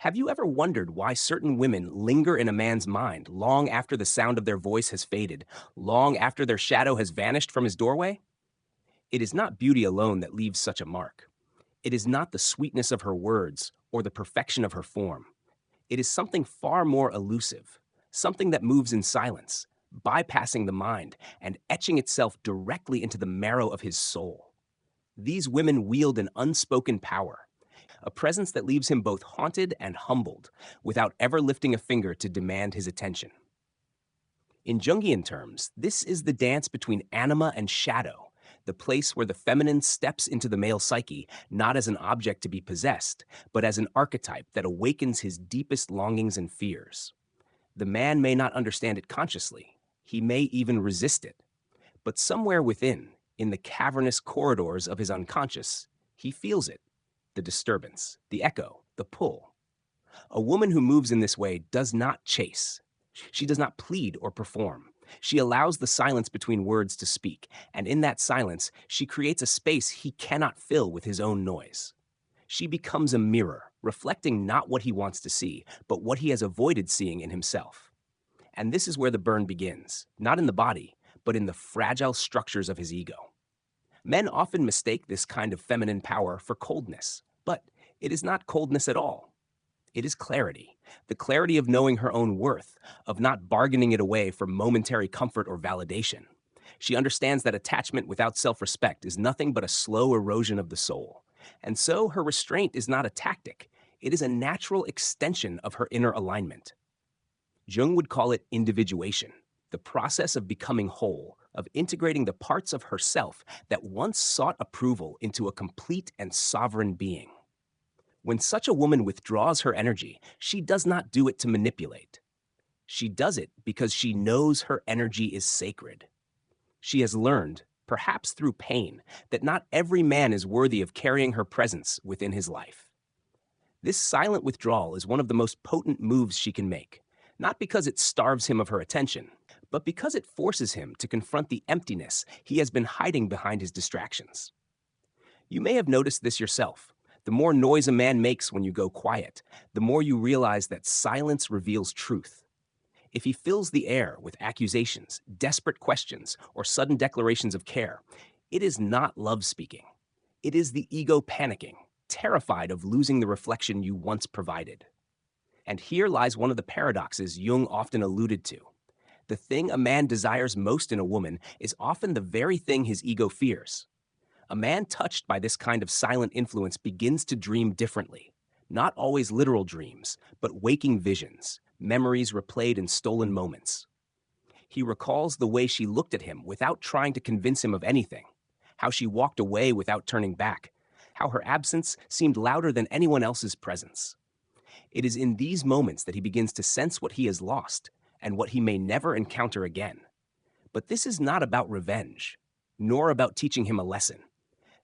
Have you ever wondered why certain women linger in a man's mind long after the sound of their voice has faded, long after their shadow has vanished from his doorway? It is not beauty alone that leaves such a mark. It is not the sweetness of her words or the perfection of her form. It is something far more elusive, something that moves in silence, bypassing the mind and etching itself directly into the marrow of his soul. These women wield an unspoken power, a presence that leaves him both haunted and humbled, without ever lifting a finger to demand his attention. In Jungian terms, this is the dance between anima and shadow, the place where the feminine steps into the male psyche not as an object to be possessed, but as an archetype that awakens his deepest longings and fears. The man may not understand it consciously, he may even resist it, but somewhere within, in the cavernous corridors of his unconscious, he feels it, the disturbance, the echo, the pull. A woman who moves in this way does not chase. She does not plead or perform. She allows the silence between words to speak, and in that silence, she creates a space he cannot fill with his own noise. She becomes a mirror, reflecting not what he wants to see, but what he has avoided seeing in himself. And this is where the burn begins, not in the body, but in the fragile structures of his ego. Men often mistake this kind of feminine power for coldness, but it is not coldness at all. It is clarity, the clarity of knowing her own worth, of not bargaining it away for momentary comfort or validation. She understands that attachment without self-respect is nothing but a slow erosion of the soul. And so her restraint is not a tactic, it is a natural extension of her inner alignment. Jung would call it individuation, the process of becoming whole, of integrating the parts of herself that once sought approval into a complete and sovereign being. When such a woman withdraws her energy, she does not do it to manipulate. She does it because she knows her energy is sacred. She has learned, perhaps through pain, that not every man is worthy of carrying her presence within his life. This silent withdrawal is one of the most potent moves she can make, not because it starves him of her attention, but because it forces him to confront the emptiness he has been hiding behind his distractions. You may have noticed this yourself. The more noise a man makes when you go quiet, the more you realize that silence reveals truth. If he fills the air with accusations, desperate questions, or sudden declarations of care, it is not love speaking. It is the ego panicking, terrified of losing the reflection you once provided. And here lies one of the paradoxes Jung often alluded to. The thing a man desires most in a woman is often the very thing his ego fears. A man touched by this kind of silent influence begins to dream differently. Not always literal dreams, but waking visions, memories replayed in stolen moments. He recalls the way she looked at him without trying to convince him of anything, how she walked away without turning back, how her absence seemed louder than anyone else's presence. It is in these moments that he begins to sense what he has lost and what he may never encounter again. But this is not about revenge, nor about teaching him a lesson.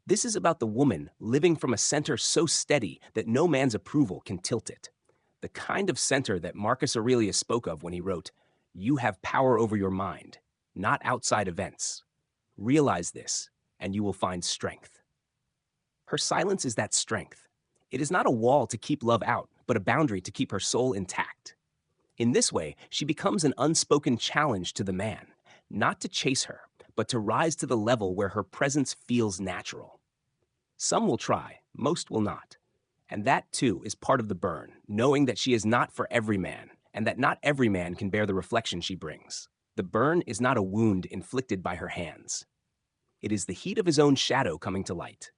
This is about the woman living from a center so steady that no man's approval can tilt it. The kind of center that Marcus Aurelius spoke of when he wrote, "You have power over your mind, not outside events. Realize this, and you will find strength." Her silence is that strength. It is not a wall to keep love out, but a boundary to keep her soul intact. In this way, she becomes an unspoken challenge to the man, not to chase her, but to rise to the level where her presence feels natural. Some will try, most will not. And that, too, is part of the burn, knowing that she is not for every man, and that not every man can bear the reflection she brings. The burn is not a wound inflicted by her hands. It is the heat of his own shadow coming to light.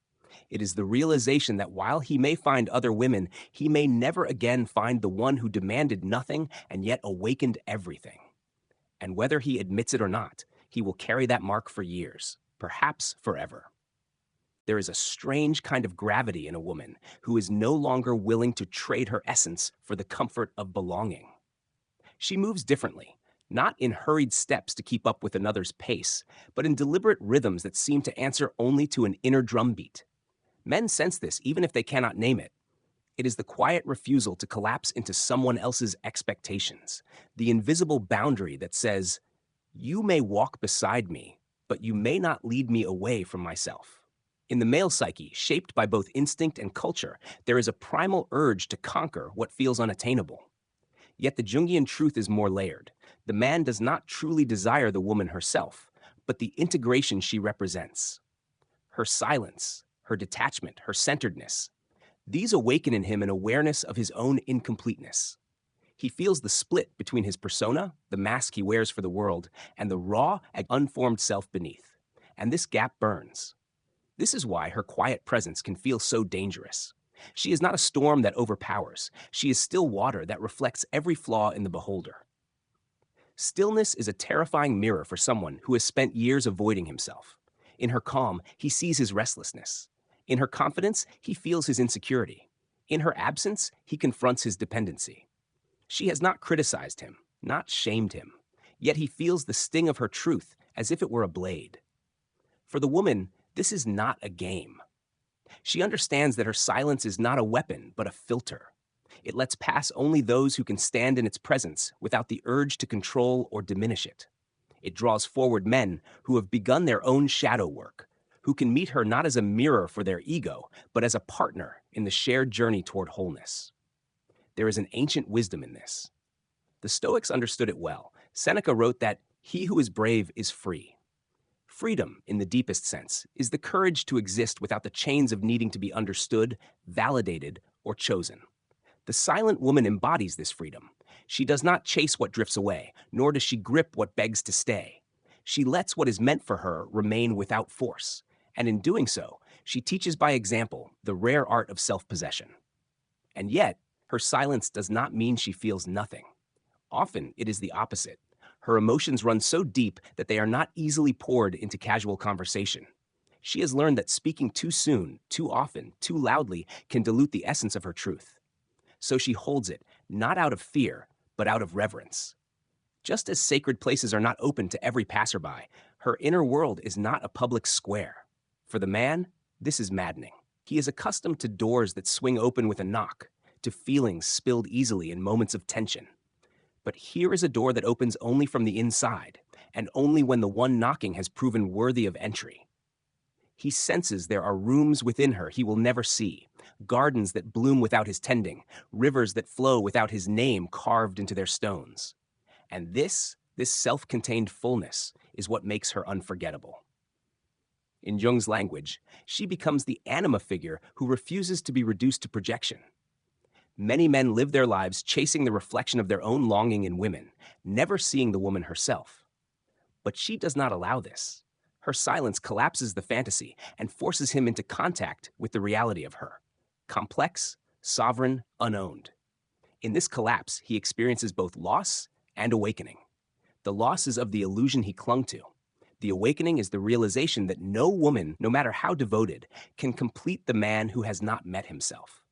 It is the realization that while he may find other women, he may never again find the one who demanded nothing and yet awakened everything. And whether he admits it or not, he will carry that mark for years, perhaps forever. There is a strange kind of gravity in a woman who is no longer willing to trade her essence for the comfort of belonging. She moves differently, not in hurried steps to keep up with another's pace, but in deliberate rhythms that seem to answer only to an inner drumbeat. Men sense this even if they cannot name it. It is the quiet refusal to collapse into someone else's expectations, the invisible boundary that says, "You may walk beside me, but you may not lead me away from myself." In the male psyche, shaped by both instinct and culture, there is a primal urge to conquer what feels unattainable. Yet the Jungian truth is more layered. The man does not truly desire the woman herself, but the integration she represents. Her silence, her detachment, her centeredness. These awaken in him an awareness of his own incompleteness. He feels the split between his persona, the mask he wears for the world, and the raw and unformed self beneath. And this gap burns. This is why her quiet presence can feel so dangerous. She is not a storm that overpowers. She is still water that reflects every flaw in the beholder. Stillness is a terrifying mirror for someone who has spent years avoiding himself. In her calm, he sees his restlessness. In her confidence, he feels his insecurity. In her absence, he confronts his dependency. She has not criticized him, not shamed him, yet he feels the sting of her truth as if it were a blade. For the woman, this is not a game. She understands that her silence is not a weapon, but a filter. It lets pass only those who can stand in its presence without the urge to control or diminish it. It draws forward men who have begun their own shadow work, who can meet her not as a mirror for their ego, but as a partner in the shared journey toward wholeness. There is an ancient wisdom in this. The Stoics understood it well. Seneca wrote that he who is brave is free. Freedom, in the deepest sense, is the courage to exist without the chains of needing to be understood, validated, or chosen. The silent woman embodies this freedom. She does not chase what drifts away, nor does she grip what begs to stay. She lets what is meant for her remain without force, and in doing so, she teaches by example the rare art of self-possession. And yet, her silence does not mean she feels nothing. Often, it is the opposite. Her emotions run so deep that they are not easily poured into casual conversation. She has learned that speaking too soon, too often, too loudly can dilute the essence of her truth. So she holds it, not out of fear, but out of reverence. Just as sacred places are not open to every passerby, her inner world is not a public square. For the man, this is maddening. He is accustomed to doors that swing open with a knock, to feelings spilled easily in moments of tension. But here is a door that opens only from the inside, and only when the one knocking has proven worthy of entry. He senses there are rooms within her he will never see, gardens that bloom without his tending, rivers that flow without his name carved into their stones. And this self-contained fullness is what makes her unforgettable. In Jung's language, she becomes the anima figure who refuses to be reduced to projection. Many men live their lives chasing the reflection of their own longing in women, never seeing the woman herself. But she does not allow this. Her silence collapses the fantasy and forces him into contact with the reality of her. Complex, sovereign, unowned. In this collapse, he experiences both loss and awakening. The loss is of the illusion he clung to. The awakening is the realization that no woman, no matter how devoted, can complete the man who has not met himself.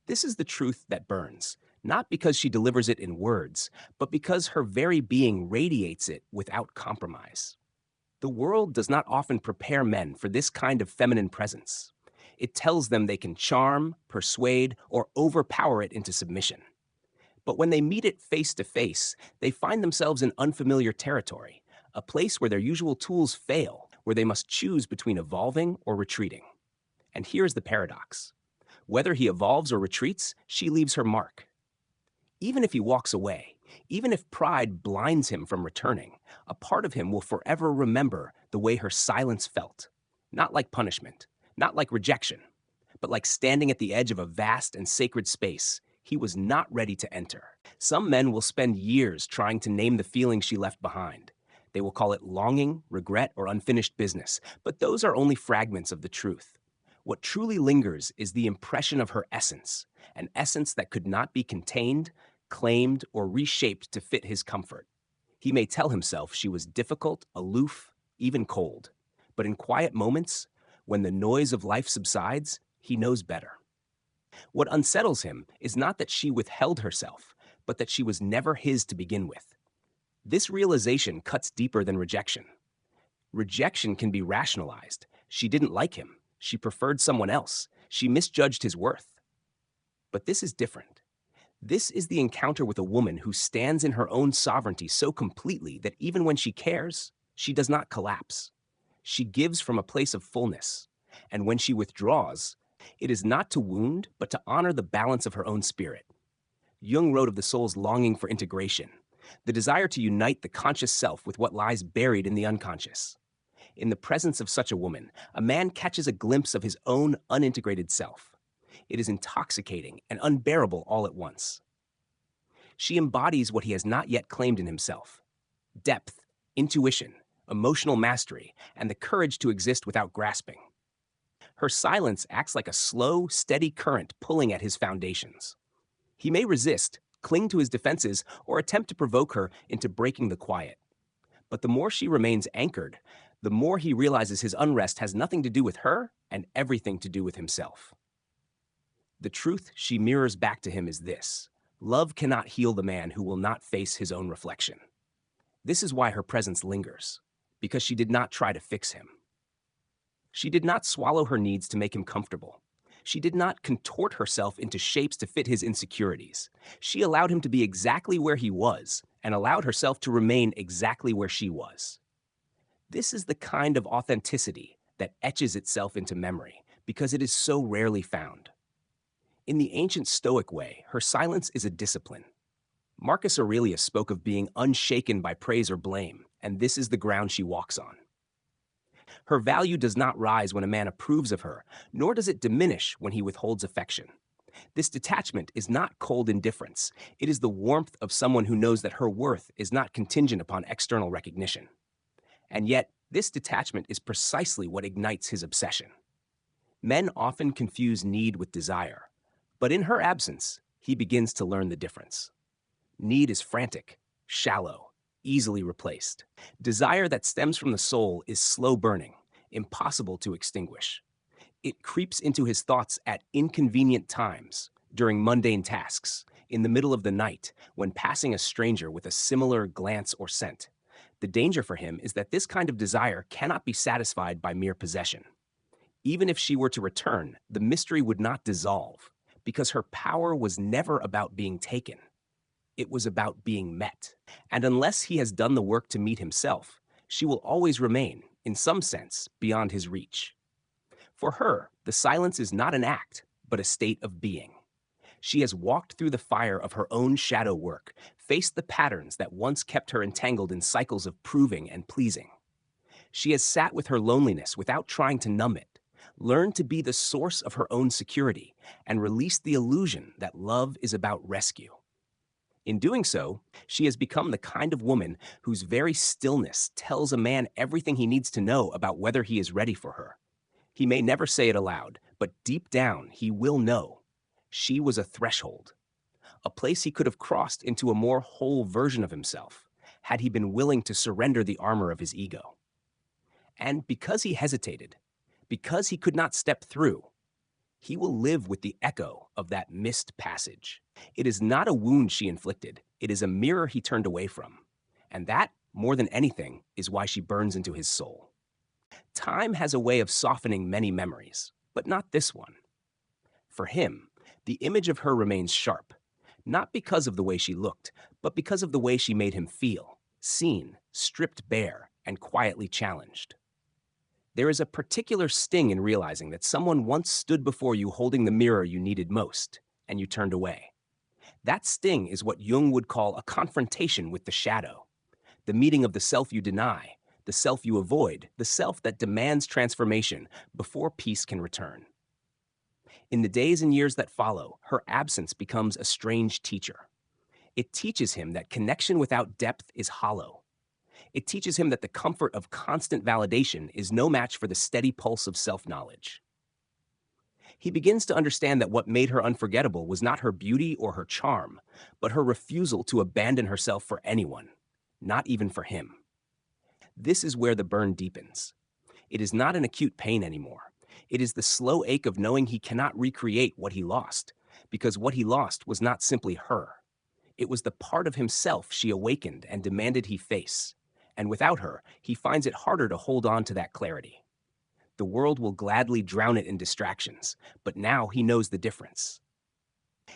This is the truth that burns, not because she delivers it in words, but because her very being radiates it without compromise. The world does not often prepare men for this kind of feminine presence. It tells them they can charm, persuade, or overpower it into submission. But when they meet it face to face, they find themselves in unfamiliar territory, a place where their usual tools fail, where they must choose between evolving or retreating. And here's the paradox. Whether he evolves or retreats, she leaves her mark. Even if he walks away, even if pride blinds him from returning, a part of him will forever remember the way her silence felt. Not like punishment, not like rejection, but like standing at the edge of a vast and sacred space he was not ready to enter. Some men will spend years trying to name the feeling she left behind. They will call it longing, regret, or unfinished business, but those are only fragments of the truth. What truly lingers is the impression of her essence, an essence that could not be contained, claimed, or reshaped to fit his comfort. He may tell himself she was difficult, aloof, even cold. But in quiet moments, when the noise of life subsides, he knows better. What unsettles him is not that she withheld herself, but that she was never his to begin with. This realization cuts deeper than rejection. Rejection can be rationalized. She didn't like him. She preferred someone else. She misjudged his worth. But this is different. This is the encounter with a woman who stands in her own sovereignty so completely that even when she cares, she does not collapse. She gives from a place of fullness. And when she withdraws, it is not to wound, but to honor the balance of her own spirit. Jung wrote of the soul's longing for integration, the desire to unite the conscious self with what lies buried in the unconscious. In the presence of such a woman, a man catches a glimpse of his own unintegrated self. It is intoxicating and unbearable all at once. She embodies what he has not yet claimed in himself: depth, intuition, emotional mastery, and the courage to exist without grasping. Her silence acts like a slow, steady current pulling at his foundations. He may resist, cling to his defenses, or attempt to provoke her into breaking the quiet. But the more she remains anchored, the more he realizes his unrest has nothing to do with her and everything to do with himself. The truth she mirrors back to him is this: love cannot heal the man who will not face his own reflection. This is why her presence lingers, because she did not try to fix him. She did not swallow her needs to make him comfortable. She did not contort herself into shapes to fit his insecurities. She allowed him to be exactly where he was and allowed herself to remain exactly where she was. This is the kind of authenticity that etches itself into memory because it is so rarely found. In the ancient Stoic way, her silence is a discipline. Marcus Aurelius spoke of being unshaken by praise or blame, and this is the ground she walks on. Her value does not rise when a man approves of her, nor does it diminish when he withholds affection. This detachment is not cold indifference. It is the warmth of someone who knows that her worth is not contingent upon external recognition. And yet, this detachment is precisely what ignites his obsession. Men often confuse need with desire, but in her absence, he begins to learn the difference. Need is frantic, shallow, easily replaced. Desire that stems from the soul is slow burning, impossible to extinguish. It creeps into his thoughts at inconvenient times, during mundane tasks, in the middle of the night, when passing a stranger with a similar glance or scent. The danger for him is that this kind of desire cannot be satisfied by mere possession. Even if she were to return, the mystery would not dissolve, because her power was never about being taken. It was about being met. And unless he has done the work to meet himself, she will always remain, in some sense, beyond his reach. For her, the silence is not an act, but a state of being. She has walked through the fire of her own shadow work, faced the patterns that once kept her entangled in cycles of proving and pleasing. She has sat with her loneliness without trying to numb it, learned to be the source of her own security, and released the illusion that love is about rescue. In doing so, she has become the kind of woman whose very stillness tells a man everything he needs to know about whether he is ready for her. He may never say it aloud, but deep down he will know. She was a threshold, a place he could have crossed into a more whole version of himself, had he been willing to surrender the armor of his ego. And because he hesitated, because he could not step through, he will live with the echo of that missed passage. It is not a wound she inflicted, it is a mirror he turned away from. And that, more than anything, is why she burns into his soul. Time has a way of softening many memories, but not this one. For him, the image of her remains sharp, not because of the way she looked, but because of the way she made him feel, seen, stripped bare, and quietly challenged. There is a particular sting in realizing that someone once stood before you holding the mirror you needed most, and you turned away. That sting is what Jung would call a confrontation with the shadow, the meeting of the self you deny, the self you avoid, the self that demands transformation before peace can return. In the days and years that follow, her absence becomes a strange teacher. It teaches him that connection without depth is hollow. It teaches him that the comfort of constant validation is no match for the steady pulse of self-knowledge. He begins to understand that what made her unforgettable was not her beauty or her charm, but her refusal to abandon herself for anyone, not even for him. This is where the burn deepens. It is not an acute pain anymore. It is the slow ache of knowing he cannot recreate what he lost, because what he lost was not simply her. It was the part of himself she awakened and demanded he face. And without her, he finds it harder to hold on to that clarity. The world will gladly drown it in distractions, but now he knows the difference.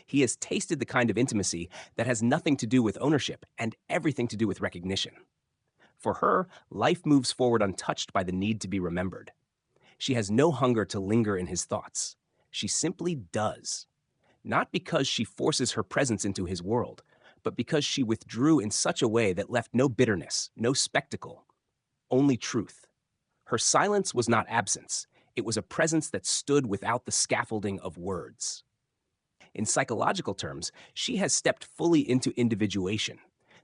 He has tasted the kind of intimacy that has nothing to do with ownership and everything to do with recognition. For her, life moves forward untouched by the need to be remembered. She has no hunger to linger in his thoughts. She simply does. Not because she forces her presence into his world, but because she withdrew in such a way that left no bitterness, no spectacle, only truth. Her silence was not absence. It was a presence that stood without the scaffolding of words. In psychological terms, she has stepped fully into individuation,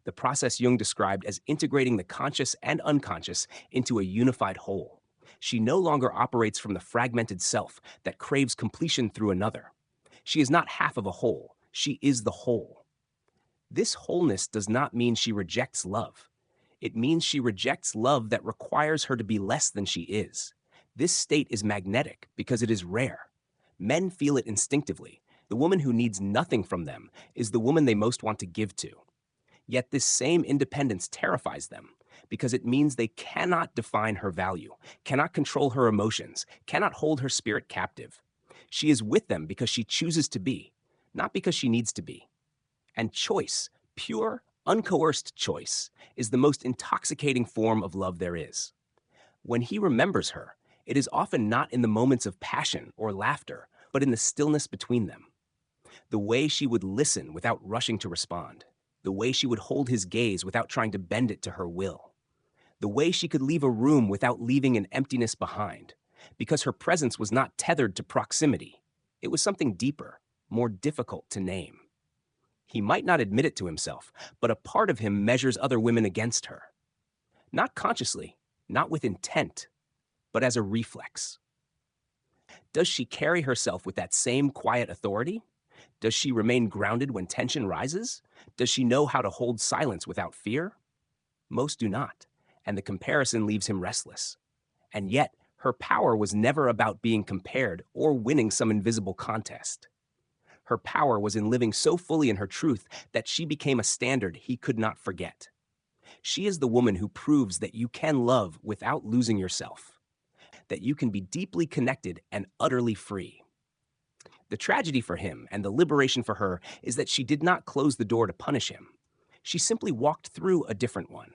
the process Jung described as integrating the conscious and unconscious into a unified whole. She no longer operates from the fragmented self that craves completion through another. She is not half of a whole, she is the whole. This wholeness does not mean she rejects love. It means she rejects love that requires her to be less than she is. This state is magnetic because it is rare. Men feel it instinctively. The woman who needs nothing from them is the woman they most want to give to. Yet this same independence terrifies them because it means they cannot define her value, cannot control her emotions, cannot hold her spirit captive. She is with them because she chooses to be, not because she needs to be. And choice, pure, uncoerced choice, is the most intoxicating form of love there is. When he remembers her, it is often not in the moments of passion or laughter, but in the stillness between them. The way she would listen without rushing to respond. The way she would hold his gaze without trying to bend it to her will. The way she could leave a room without leaving an emptiness behind, because her presence was not tethered to proximity. It was something deeper, more difficult to name. He might not admit it to himself, but a part of him measures other women against her. Not consciously, not with intent, but as a reflex. Does she carry herself with that same quiet authority? Does she remain grounded when tension rises? Does she know how to hold silence without fear? Most do not, and the comparison leaves him restless. And yet, her power was never about being compared or winning some invisible contest. Her power was in living so fully in her truth that she became a standard he could not forget. She is the woman who proves that you can love without losing yourself, that you can be deeply connected and utterly free. The tragedy for him and the liberation for her is that she did not close the door to punish him. She simply walked through a different one.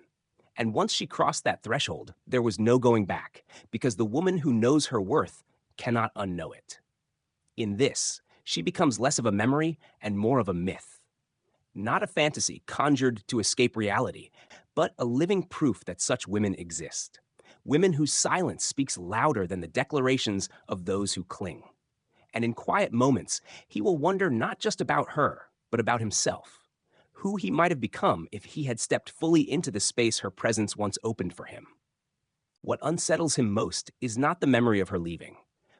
And once she crossed that threshold, there was no going back, because the woman who knows her worth cannot unknow it. In this, she becomes less of a memory and more of a myth. Not a fantasy conjured to escape reality, but a living proof that such women exist. Women whose silence speaks louder than the declarations of those who cling. And in quiet moments, he will wonder not just about her, but about himself. Who he might have become if he had stepped fully into the space her presence once opened for him. What unsettles him most is not the memory of her leaving,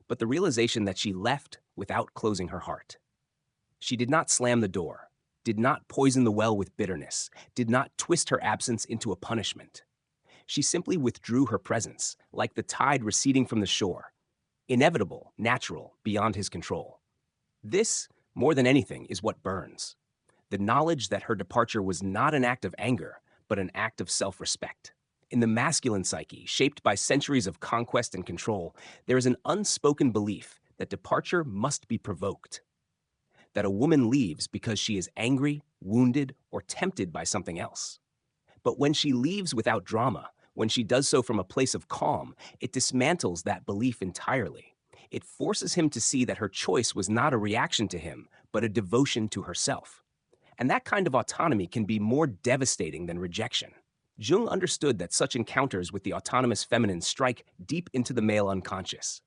but the realization that she left without closing her heart. She did not slam the door, did not poison the well with bitterness, did not twist her absence into a punishment. She simply withdrew her presence, like the tide receding from the shore, inevitable, natural, beyond his control. This, more than anything, is what burns. The knowledge that her departure was not an act of anger, but an act of self-respect. In the masculine psyche, shaped by centuries of conquest and control, there is an unspoken belief that departure must be provoked. That a woman leaves because she is angry, wounded, or tempted by something else. But when she leaves without drama, when she does so from a place of calm, it dismantles that belief entirely. It forces him to see that her choice was not a reaction to him, but a devotion to herself. And that kind of autonomy can be more devastating than rejection. Jung understood that such encounters with the autonomous feminine strike deep into the male unconscious.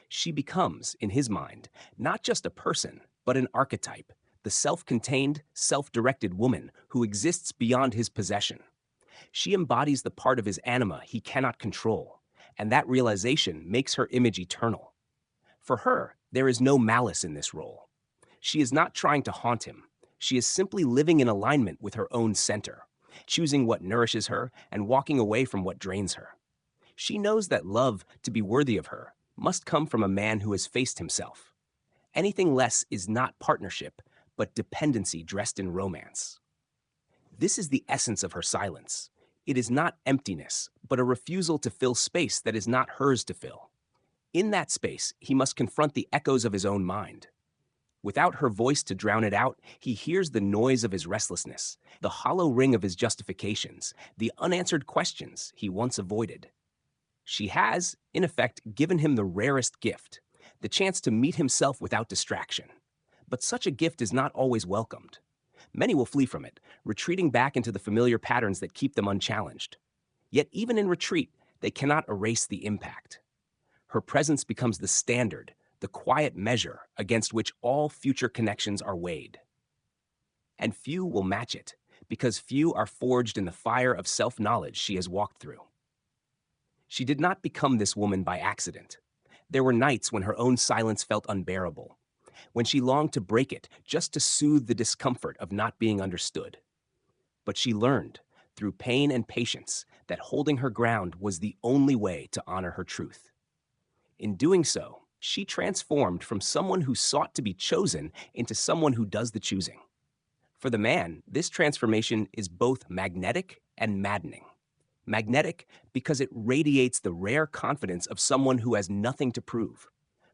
She becomes, in his mind, not just a person, but an archetype, the self-contained, self-directed woman who exists beyond his possession. She embodies the part of his anima he cannot control, and that realization makes her image eternal. For her, there is no malice in this role. She is not trying to haunt him. She is simply living in alignment with her own center, choosing what nourishes her and walking away from what drains her. She knows that love, to be worthy of her, must come from a man who has faced himself. Anything less is not partnership, but dependency dressed in romance. This is the essence of her silence. It is not emptiness, but a refusal to fill space that is not hers to fill. In that space, he must confront the echoes of his own mind. Without her voice to drown it out, he hears the noise of his restlessness, the hollow ring of his justifications, the unanswered questions he once avoided. She has, in effect, given him the rarest gift, the chance to meet himself without distraction. But such a gift is not always welcomed. Many will flee from it, retreating back into the familiar patterns that keep them unchallenged. Yet even in retreat, they cannot erase the impact. Her presence becomes the standard, the quiet measure against which all future connections are weighed. And few will match it, because few are forged in the fire of self-knowledge she has walked through. She did not become this woman by accident. There were nights when her own silence felt unbearable, when she longed to break it just to soothe the discomfort of not being understood. But she learned, through pain and patience, that holding her ground was the only way to honor her truth. In doing so, she transformed from someone who sought to be chosen into someone who does the choosing. For the man, this transformation is both magnetic and maddening. Magnetic because it radiates the rare confidence of someone who has nothing to prove.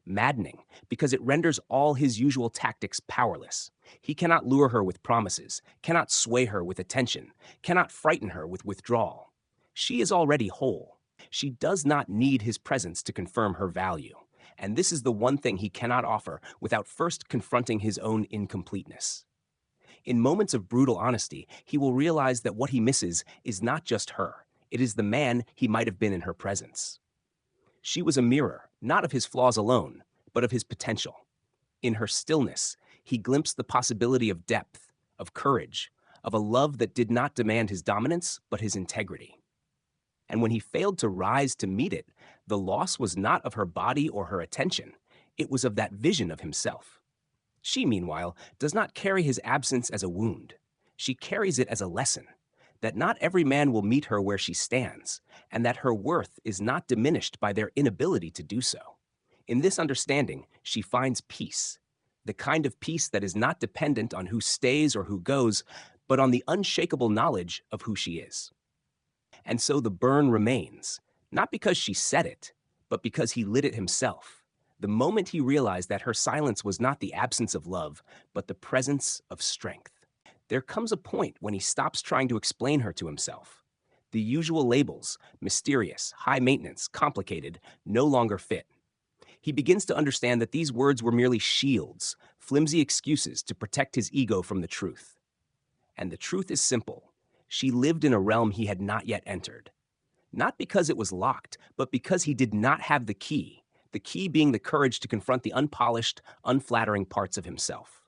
Maddening because it renders all his usual tactics powerless. He cannot lure her with promises, cannot sway her with attention, cannot frighten her with withdrawal. She is already whole. She does not need his presence to confirm her value. And this is the one thing he cannot offer without first confronting his own incompleteness. In moments of brutal honesty, he will realize that what he misses is not just her. It is the man he might have been in her presence. She was a mirror, not of his flaws alone, but of his potential. In her stillness, he glimpsed the possibility of depth, of courage, of a love that did not demand his dominance, but his integrity. And when he failed to rise to meet it, the loss was not of her body or her attention. It was of that vision of himself. She, meanwhile, does not carry his absence as a wound. She carries it as a lesson, that not every man will meet her where she stands, and that her worth is not diminished by their inability to do so. In this understanding, she finds peace, the kind of peace that is not dependent on who stays or who goes, but on the unshakable knowledge of who she is. And so the burn remains, not because she said it, but because he lit it himself. The moment he realized that her silence was not the absence of love, but the presence of strength. There comes a point when he stops trying to explain her to himself. The usual labels, mysterious, high maintenance, complicated, no longer fit. He begins to understand that these words were merely shields, flimsy excuses to protect his ego from the truth. And the truth is simple. She lived in a realm he had not yet entered. Not because it was locked, but because he did not have the key being the courage to confront the unpolished, unflattering parts of himself.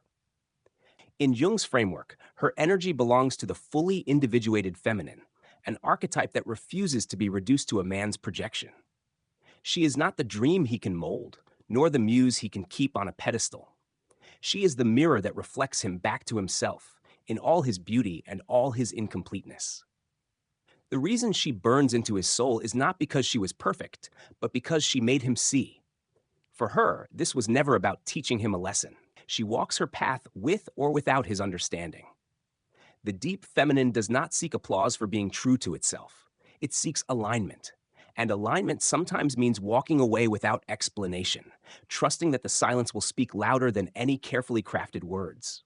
In Jung's framework, her energy belongs to the fully individuated feminine, an archetype that refuses to be reduced to a man's projection. She is not the dream he can mold, nor the muse he can keep on a pedestal. She is the mirror that reflects him back to himself, in all his beauty and all his incompleteness. The reason she burns into his soul is not because she was perfect, but because she made him see. For her, this was never about teaching him a lesson. She walks her path with or without his understanding. The deep feminine does not seek applause for being true to itself. It seeks alignment. And alignment sometimes means walking away without explanation, trusting that the silence will speak louder than any carefully crafted words.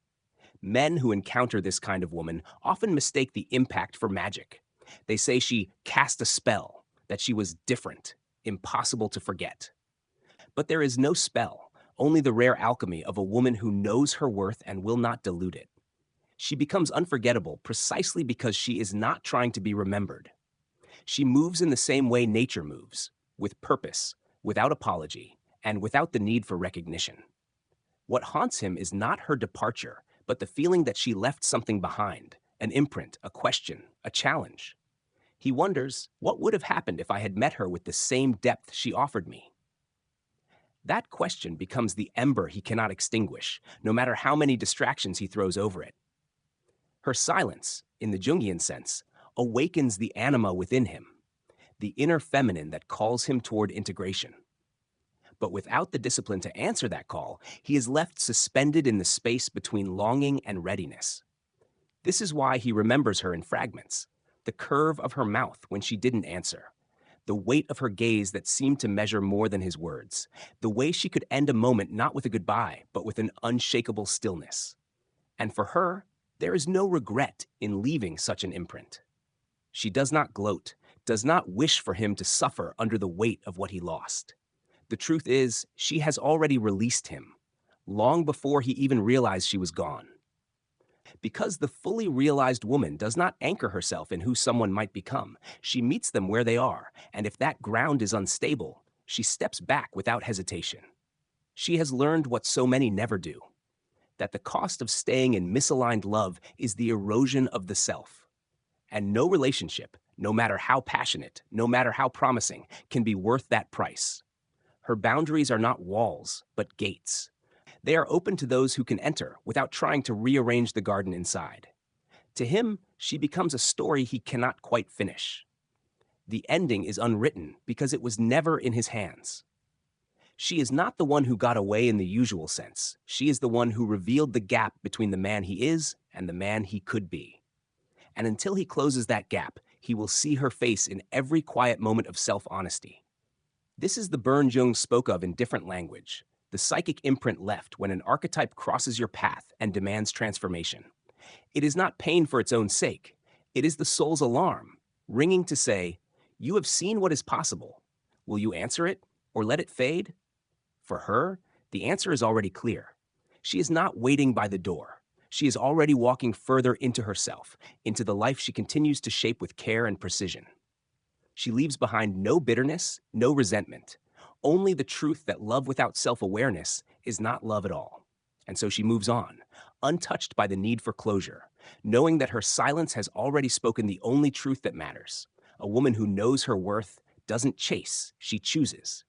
Men who encounter this kind of woman often mistake the impact for magic. They say she cast a spell, that she was different, impossible to forget. But there is no spell, only the rare alchemy of a woman who knows her worth and will not dilute it. She becomes unforgettable precisely because she is not trying to be remembered. She moves in the same way nature moves, with purpose, without apology, and without the need for recognition. What haunts him is not her departure, but the feeling that she left something behind, an imprint, a question, a challenge. He wonders, what would have happened if I had met her with the same depth she offered me? That question becomes the ember he cannot extinguish, no matter how many distractions he throws over it. Her silence, in the Jungian sense, awakens the anima within him, the inner feminine that calls him toward integration. But without the discipline to answer that call, he is left suspended in the space between longing and readiness. This is why he remembers her in fragments, the curve of her mouth when she didn't answer, the weight of her gaze that seemed to measure more than his words, the way she could end a moment not with a goodbye, but with an unshakable stillness. And for her, there is no regret in leaving such an imprint. She does not gloat, does not wish for him to suffer under the weight of what he lost. The truth is, she has already released him, long before he even realized she was gone. Because the fully realized woman does not anchor herself in who someone might become, she meets them where they are, and if that ground is unstable, she steps back without hesitation. She has learned what so many never do, that the cost of staying in misaligned love is the erosion of the self. And no relationship, no matter how passionate, no matter how promising, can be worth that price. Her boundaries are not walls, but gates. They are open to those who can enter without trying to rearrange the garden inside. To him, she becomes a story he cannot quite finish. The ending is unwritten because it was never in his hands. She is not the one who got away in the usual sense. She is the one who revealed the gap between the man he is and the man he could be. And until he closes that gap, he will see her face in every quiet moment of self-honesty. This is the burn Jung spoke of in different language, the psychic imprint left when an archetype crosses your path and demands transformation. It is not pain for its own sake. It is the soul's alarm, ringing to say, "You have seen what is possible. Will you answer it or let it fade?" For her, the answer is already clear. She is not waiting by the door. She is already walking further into herself, into the life she continues to shape with care and precision. She leaves behind no bitterness, no resentment, only the truth that love without self-awareness is not love at all. And so she moves on, untouched by the need for closure, knowing that her silence has already spoken the only truth that matters. A woman who knows her worth doesn't chase, she chooses.